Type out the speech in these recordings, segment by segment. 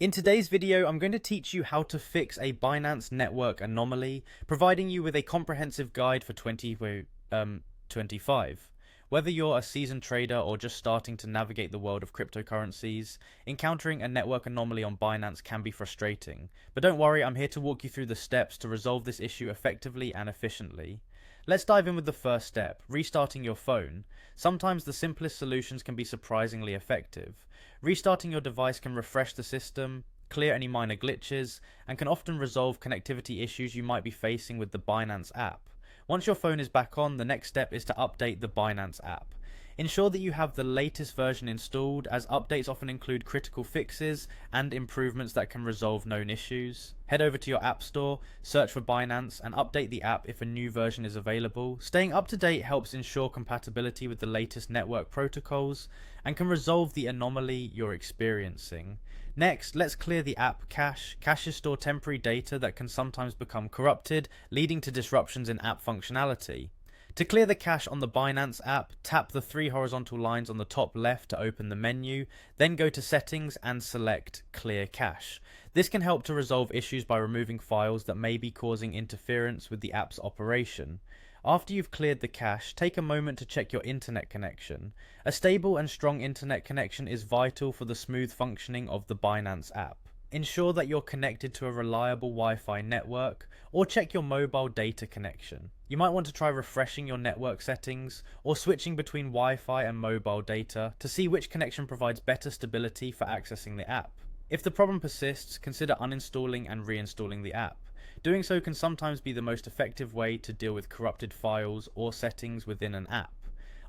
In today's video, I'm going to teach you how to fix a Binance network anomaly, providing you with a comprehensive guide for 2025. Whether you're a seasoned trader or just starting to navigate the world of cryptocurrencies, encountering a network anomaly on Binance can be frustrating. But don't worry, I'm here to walk you through the steps to resolve this issue effectively and efficiently. Let's dive in with the first step, restarting your phone. Sometimes the simplest solutions can be surprisingly effective. Restarting your device can refresh the system, clear any minor glitches, and can often resolve connectivity issues you might be facing with the Binance app. Once your phone is back on, the next step is to update the Binance app. Ensure that you have the latest version installed, as updates often include critical fixes and improvements that can resolve known issues. Head over to your app store, search for Binance, and update the app if a new version is available. Staying up to date helps ensure compatibility with the latest network protocols and can resolve the anomaly you're experiencing. Next, let's clear the app cache. Caches store temporary data that can sometimes become corrupted, leading to disruptions in app functionality. To clear the cache on the Binance app, tap the three horizontal lines on the top left to open the menu, then go to Settings and select Clear Cache. This can help to resolve issues by removing files that may be causing interference with the app's operation. After you've cleared the cache, take a moment to check your internet connection. A stable and strong internet connection is vital for the smooth functioning of the Binance app. Ensure that you're connected to a reliable Wi-Fi network, or check your mobile data connection. You might want to try refreshing your network settings or switching between Wi-Fi and mobile data to see which connection provides better stability for accessing the app. If the problem persists, consider uninstalling and reinstalling the app. Doing so can sometimes be the most effective way to deal with corrupted files or settings within an app.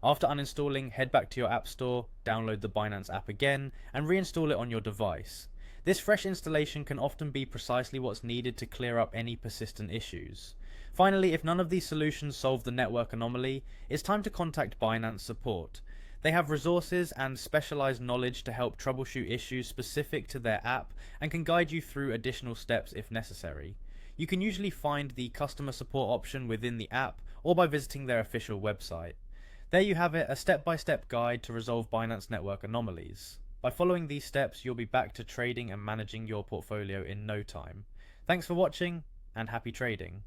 After uninstalling, head back to your app store, download the Binance app again, and reinstall it on your device. This fresh installation can often be precisely what's needed to clear up any persistent issues. Finally, if none of these solutions solve the network anomaly, it's time to contact Binance support. They have resources and specialized knowledge to help troubleshoot issues specific to their app and can guide you through additional steps if necessary. You can usually find the customer support option within the app or by visiting their official website. There you have it, a step-by-step guide to resolve Binance network anomalies. By following these steps, you'll be back to trading and managing your portfolio in no time. Thanks for watching, and happy trading.